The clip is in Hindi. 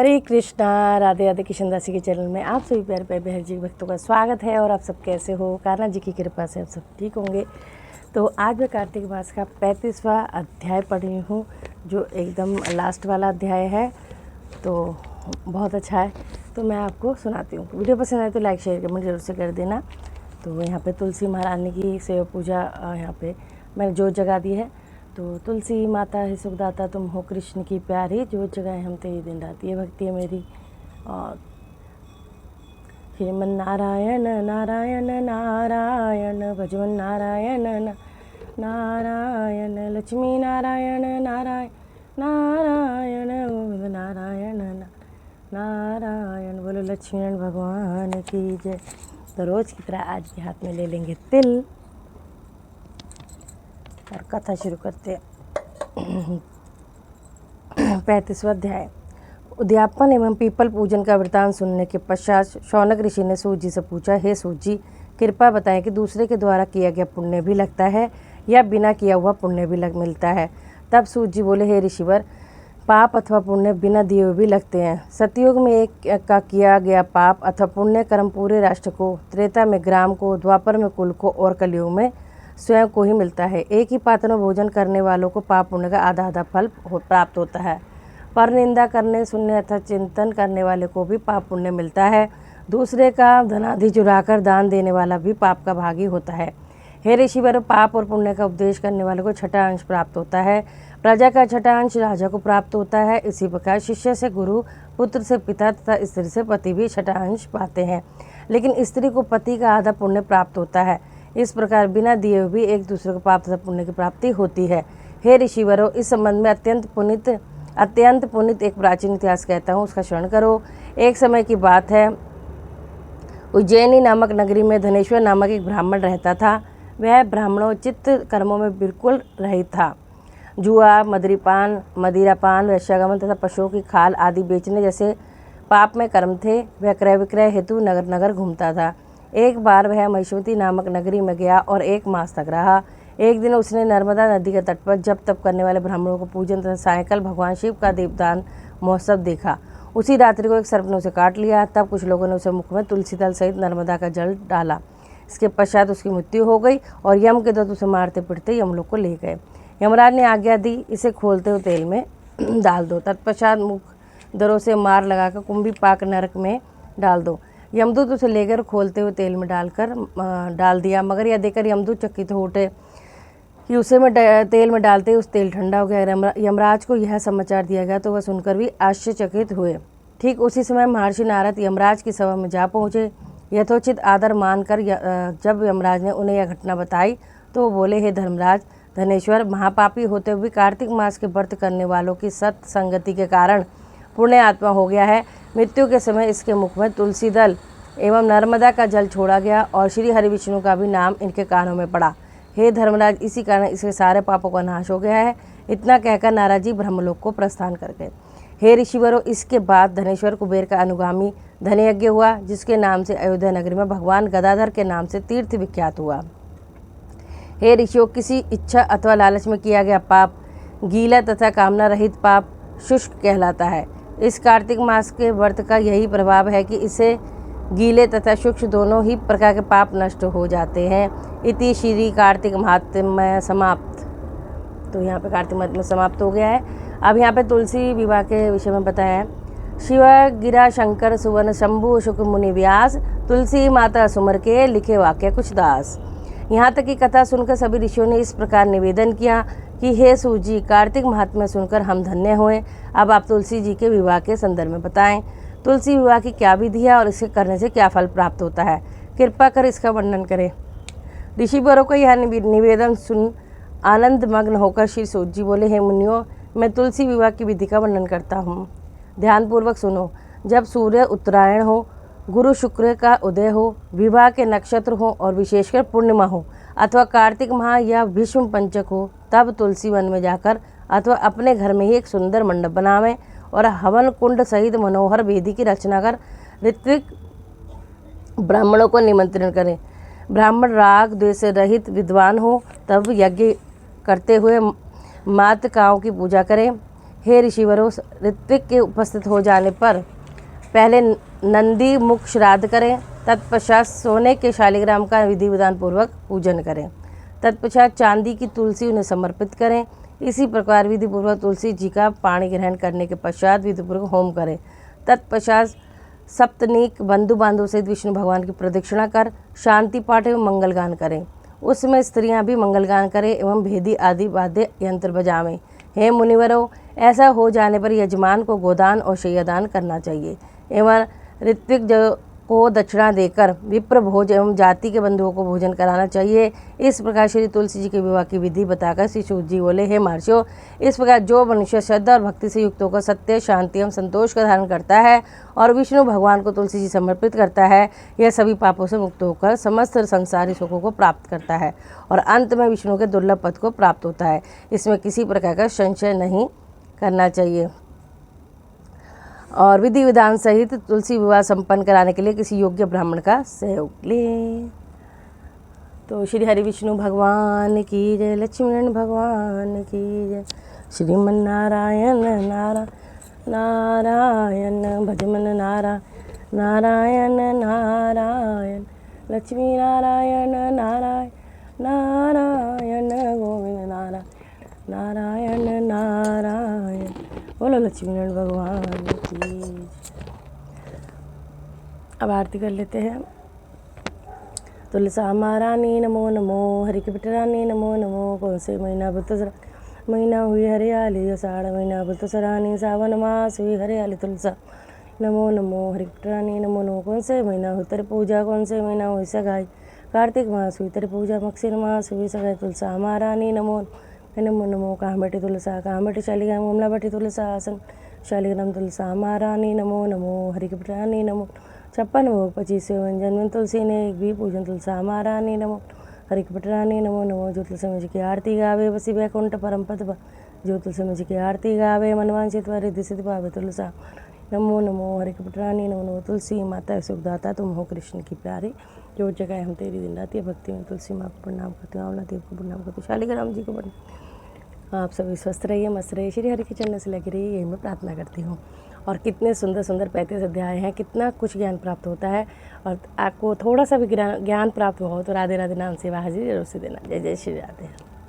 हरे कृष्णा, राधे राधे। किशन दासी के चैनल में आप सभी प्यारे प्यारे बहन जी भक्तों का स्वागत है। और आप सब कैसे हो? कान्हा जी की कृपा से आप सब ठीक होंगे। तो आज मैं कार्तिक मास का 35वां अध्याय पढ़ रही हूँ, जो एकदम लास्ट वाला अध्याय है। तो बहुत अच्छा है, तो मैं आपको सुनाती हूँ। वीडियो पसंद आए तो लाइक शेयर कमेंट जरूर से कर देना। तो यहाँ पे तुलसी महारानी की सेवा पूजा यहाँ पे मैंने जोत जगा दी है। तो तुलसी माता है सुखदाता, तुम हो कृष्ण की प्यारी, जोत जगाए हम तेरी दिन रात, ये भक्ति है मेरी। और श्रीमन नारायण नारायण नारायण भजवन नारायण नारायण, लक्ष्मी नारायण नारायण नारायण नारायण नारायण, बोलो लक्ष्मीनारायण भगवान की जय। तो रोज़ की तरह आज के हाथ में ले लेंगे तिल और कथा शुरू करते हैं। 35वां अध्याय। उद्यापन एवं पीपल पूजन का वृतांत सुनने के पश्चात शौनक ऋषि ने सूत जी से पूछा, हे सूत जी, कृपा बताएं कि दूसरे के द्वारा किया गया पुण्य भी लगता है या बिना किया हुआ पुण्य भी मिलता है। तब सूत जी बोले, हे ऋषिवर, पाप अथवा पुण्य बिना दिए हुए भी लगते हैं। सतयुग में एक का किया गया पाप अथवा पुण्य कर्म पूरे राष्ट्र को, त्रेता में ग्राम को, द्वापर में कुल को और कलयुग में स्वयं को ही मिलता है। एक ही पात्र में भोजन करने वालों को पाप पुण्य का आधा आधा फल प्राप्त होता है। पर निंदा करने, सुनने अथवा चिंतन करने वाले को भी पाप पुण्य मिलता है। दूसरे का धनादि चुराकर दान देने वाला भी पाप का भागी होता है। हे ऋषिवर, पाप और पुण्य का उपदेश करने वाले को छठा अंश प्राप्त होता है। प्रजा का छठा अंश राजा को प्राप्त होता है। इसी प्रकार शिष्य से गुरु, पुत्र से पिता तथा स्त्री से पति भी छठा अंश पाते हैं। लेकिन स्त्री को पति का आधा पुण्य प्राप्त होता है। इस प्रकार बिना दिए हुए भी एक दूसरे को पाप तथा पुण्य की प्राप्ति होती है। हे ऋषिवरों, इस संबंध में अत्यंत पुनित एक प्राचीन इतिहास कहता हूँ, उसका श्रवण करो। एक समय की बात है, उज्जैनी नामक नगरी में धनेश्वर नामक एक ब्राह्मण रहता था। वह ब्राह्मणोचित कर्मों में बिल्कुल रहित था। जुआ, मदिरापान, वैश्यागमन तथा पशुओं की खाल आदि बेचने जैसे पाप में कर्म थे। वह क्रय विक्रय हेतु नगर नगर घूमता था। एक बार वह महिष्मती नामक नगरी में गया और 1 मास तक रहा। एक दिन उसने नर्मदा नदी के तट पर जप तप करने वाले ब्राह्मणों को पूजन तथा सायंकाल भगवान शिव का दीपदान महोत्सव देखा। उसी रात्रि को एक सर्प ने उसे काट लिया। तब कुछ लोगों ने उसे मुख में तुलसी दल सहित नर्मदा का जल डाला। इसके पश्चात उसकी मृत्यु हो गई और यम के दूत उसे मारते पीटते यमलोक को ले गए। यमराज ने आज्ञा दी, इसे खोलते हुए तेल में डाल दो। तत्पश्चात मुख दरों से मार लगाकर कुंभी पाक नरक में डाल दो। यमदूत उसे लेकर खोलते हुए तेल में डाल दिया, मगर यह देखकर यमदूत चकित हो उठे कि उसे तेल में डालते ही उस तेल ठंडा हो गया। यमराज को यह समाचार दिया गया तो वह सुनकर भी आश्चर्यचकित हुए। ठीक उसी समय महर्षि नारद यमराज की सभा में जा पहुँचे। यथोचित आदर मानकर जब यमराज ने उन्हें यह घटना बताई तो वो बोले, हे धर्मराज, धनेश्वर, महापापी होते हुए कार्तिक मास के व्रत करने वालों की सत्संगति के कारण पुण्य आत्मा हो गया है। मृत्यु के समय इसके मुख में तुलसी दल एवं नर्मदा का जल छोड़ा गया और श्री हरि विष्णु का भी नाम इनके कानों में पड़ा। हे धर्मराज, इसी कारण इसके सारे पापों का नाश हो गया है। इतना कहकर नारद जी ब्रह्मलोक को प्रस्थान कर गए। हे ऋषिवरों, इसके बाद धनेश्वर कुबेर का अनुगामी धनयज्ञ हुआ, जिसके नाम से अयोध्या नगरी में भगवान गदाधर के नाम से तीर्थ विख्यात हुआ। हे ऋषियों, किसी इच्छा अथवा लालच में किया गया पाप गीला तथा कामना रहित पाप शुष्क कहलाता है। इस कार्तिक मास के व्रत का यही प्रभाव है कि इसे गीले तथा शुष्क दोनों ही प्रकार के पाप नष्ट हो जाते हैं। इति श्री कार्तिक महात्म्य समाप्त। तो यहाँ पे कार्तिक महात्म्य समाप्त हो गया है। अब यहाँ पे तुलसी विवाह के विषय में बताया है। शिव गिरा शंकर सुवन शंभु शुक मुनि व्यास, तुलसी माता सुमर के लिखे वाक्य कुछ दास। यहाँ तक की कथा सुनकर सभी ऋषियों ने इस प्रकार निवेदन किया कि हे सूत जी, कार्तिक महात्म्य सुनकर हम धन्य हुए। अब आप तुलसी जी के विवाह के संदर्भ में बताएं। तुलसी विवाह की क्या विधि है और इसे करने से क्या फल प्राप्त होता है, कृपा कर इसका वर्णन करें। ऋषिवरों का यह निवेदन सुन आनंद मग्न होकर श्री सूत जी बोले, हे मुनियों, मैं तुलसी विवाह की विधि का वर्णन करता हूँ। ध्यानपूर्वक सुनो। जब सूर्य उत्तरायण हो, गुरु शुक्र का उदय हो, विवाह के नक्षत्र हो और विशेषकर पूर्णिमा हो अथवा कार्तिक माह या भीष्म पंचक हो, तब तुलसी वन में जाकर अथवा अपने घर में ही एक सुंदर मंडप बनावें और हवन कुंड सहित मनोहर वेदी की रचना कर ऋत्विक ब्राह्मणों को निमंत्रण करें। ब्राह्मण राग द्वेष से रहित विद्वान हो, तब यज्ञ करते हुए मातृकाओं की पूजा करें। हे ऋषिवरों, ऋत्विक के उपस्थित हो जाने पर पहले नंदी मुख श्राद्ध करें, तत्पश्चात सोने के शालिग्राम का विधि विधान पूर्वक पूजन करें, तत्पश्चात चांदी की तुलसी उन्हें समर्पित करें। इसी प्रकार विधि पूर्वक तुलसी जी का पाणी ग्रहण करने के पश्चात विधि पूर्वक होम करें। तत्पश्चात सप्तनीक बंधु बांधव सहित विष्णु भगवान की प्रदक्षिणा कर शांति पाठ एवं मंगलगान करें। उसमें स्त्रियां भी मंगलगान करें एवं भेदी आदि वाद्य यंत्र बजावें। हे मुनिवरों, ऐसा हो जाने पर यजमान को गोदान और शय्यादान करना चाहिए एवं ऋत्विक को दक्षिणा देकर विप्र भोज एवं जाति के बंधुओं को भोजन कराना चाहिए। इस प्रकार श्री तुलसी जी के विवाह की विधि बताकर श्री सूत जी बोले, हे महर्षियों, इस प्रकार जो मनुष्य श्रद्धा और भक्ति से युक्त होकर सत्य, शांति एवं संतोष का धारण करता है और विष्णु भगवान को तुलसी जी समर्पित करता है, यह सभी पापों से मुक्त होकर समस्त संसारी सुखों को प्राप्त करता है और अंत में विष्णु के दुर्लभ पद को प्राप्त होता है। इसमें किसी प्रकार का संशय नहीं करना चाहिए। और विधि विधान सहित तुलसी विवाह संपन्न कराने के लिए किसी योग्य ब्राह्मण का सहयोग लें। तो श्री हरि विष्णु भगवान की जय, लक्ष्मीनारायण भगवान की जय। श्रीमन नारायण नारायण भजमन नारायण नारायण लक्ष्मी नारायण नारायण गोविंद नारायण नारायण। बोलो लक्ष्मीनारायण भगवान की। अब आरती कर लेते हैं। तुलसा महारानी नमो नमो, हरि की पटरानी नमो नमो। कौन से महीना बुद्ध महीना हुई हरियाली, आषाढ़ महीना बुद्ध सरानी, सावन मास हुई हरियाली तुलसा नमो नमो, हरि की पटरानी नमो नमो। कौन से महीना हुई तेरी पूजा, कौन से महीना हुई सगाई, कार्तिक मास हुई तेरी पूजा, मक्षिर मास हुई सगाई तुलसा महारानी नमो नमो नमो। कहाँ बैठी तुलसा, कहाँ बैठी शालिग्राम, कमला बैठी तुलसा आसन शालिग्राम तुलसा महारानी नमो नमो, हरि की पटरानी नमो। 56 भोग 25 व्यंजन में तुलसी ने एक भी पूजन तुलसा महारानी नमो, हरि की पटरानी नमो नमो। जो तुलसी जी की आरती गावे वसी वैकुंठ परम पद पर, जो तुलसी जी की आरती गावे मनवांछित रिद्धि सिद्धि पावे तुलसा नमो नमो, हरि की पटरानी नमो नमो। तुलसी माता सुखदाता तुम हो कृष्ण की प्यारी, जो जगह हम तेरी दिन रात भक्ति में तुलसी माँ को प्रणाम करती हूँ, आंवला देव को प्रणाम करती हूँ, शालिग्राम जी को प्रणाम। आप सभी स्वस्थ रहिए, मस्त रहिए, श्री हरि के चरण से लगी रहिए, यही मैं प्रार्थना करती हूँ। और कितने सुंदर सुंदर 35 अध्याय हैं, कितना कुछ ज्ञान प्राप्त होता है। और आपको थोड़ा सा भी ज्ञान प्राप्त हुआ हो तो राधे राधे नाम सेवा हाजिर जरूर से देना। जय जय श्री राधे।